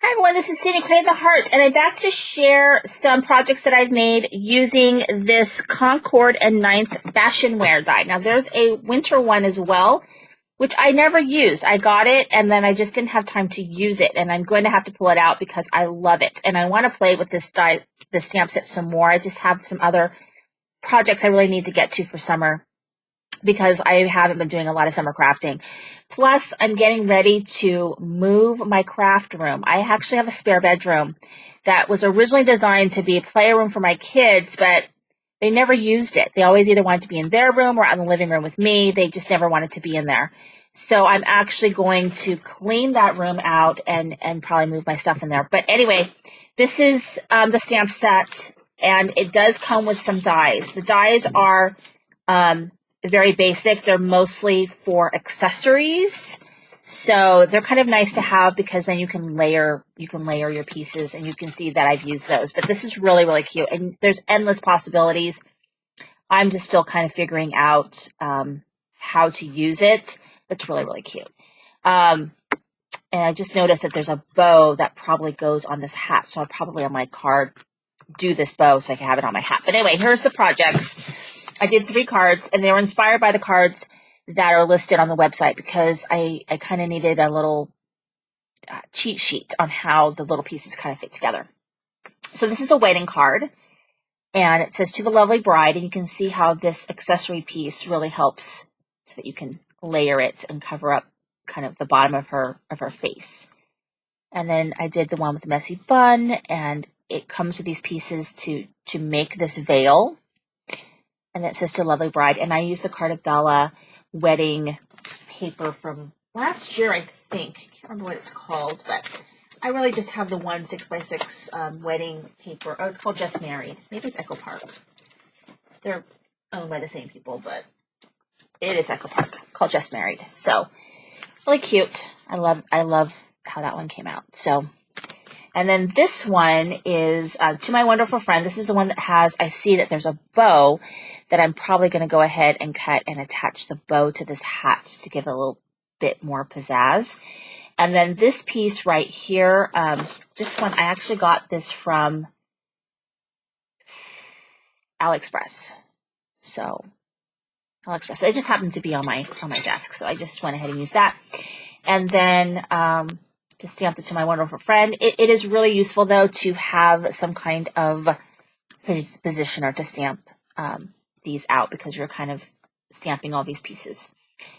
Hi everyone, this is Cindy, Create the Heart, and I'm back to share some projects that I've made using this Concord and 9th fashion wear die. Now there's a winter one as well, which I never used. I got it and then I just didn't have time to use it, and I'm going to have to pull it out because I love it. And I want to play with this die, the stamp set some more. I just have some other projects I really need to get to for summer, because I haven't been doing a lot of summer crafting. Plus, I'm getting ready to move my craft room. I actually have a spare bedroom that was originally designed to be a playroom for my kids, but they never used it. They always either wanted to be in their room or out in the living room with me. They just never wanted to be in there. So I'm actually going to clean that room out and probably move my stuff in there. But anyway, this is the stamp set, and it does come with some dies. The dies are very basic. They're mostly for accessories, so they're kind of nice to have because then you can layer your pieces, and you can see that I've used those. But this is really, really cute, and there's endless possibilities. I'm just still kind of figuring out how to use it. It's really, really cute. And I just noticed that there's a bow that probably goes on this hat, so I'll probably on my card do this bow so I can have it on my hat. But anyway, here's the projects. I did 3 cards, and they were inspired by the cards that are listed on the website, because I kind of needed a little cheat sheet on how the little pieces kind of fit together. So this is a wedding card, and it says, "To the lovely bride," and you can see how this accessory piece really helps so that you can layer it and cover up kind of the bottom of her face. And then I did the one with the messy bun, and it comes with these pieces to make this veil. And it says, "To lovely bride." And I used the Cartabella wedding paper from last year, I think. I can't remember what it's called, but I really just have the 1 6x6 wedding paper. Oh, it's called Just Married. Maybe it's Echo Park. They're owned by the same people, but it is Echo Park, called Just Married. So really cute. I love how that one came out. So, and then this one is "To my wonderful friend." This is the one that has, I see that there's a bow that I'm probably going to go ahead and cut and attach the bow to this hat just to give it a little bit more pizzazz. And then this piece right here, this one, I actually got this from AliExpress. So AliExpress. It just happened to be on my desk, so I just went ahead and used that. And then just stamped it "To my wonderful friend." It is really useful, though, to have some kind of positioner to stamp these out, because you're kind of stamping all these pieces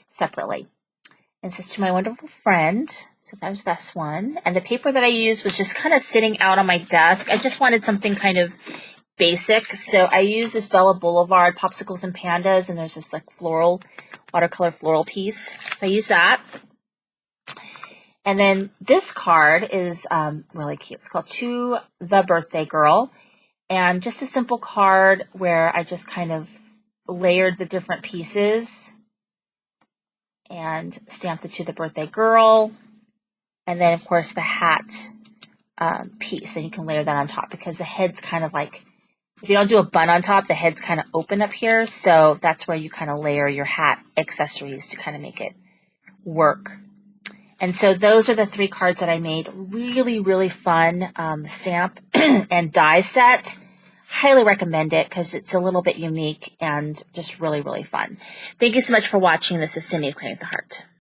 separately. And it says, "To my wonderful friend." So there's this one. And the paper that I used was just kind of sitting out on my desk. I just wanted something kind of basic. So I used this Bella Boulevard Popsicles and Pandas, and there's this like watercolor floral piece. So I used that. And then this card is really cute. It's called "To the Birthday Girl." And just a simple card where I just kind of layered the different pieces and stamped the "To the Birthday Girl." And then, of course, the hat piece. And you can layer that on top, because the head's kind of like, if you don't do a bun on top, the head's kind of open up here. So that's where you kind of layer your hat accessories to kind of make it work. And so those are the 3 cards that I made. Really, really fun stamp and die set. Highly recommend it because it's a little bit unique and just really, really fun. Thank you so much for watching. This is Cindy of Create the Heart.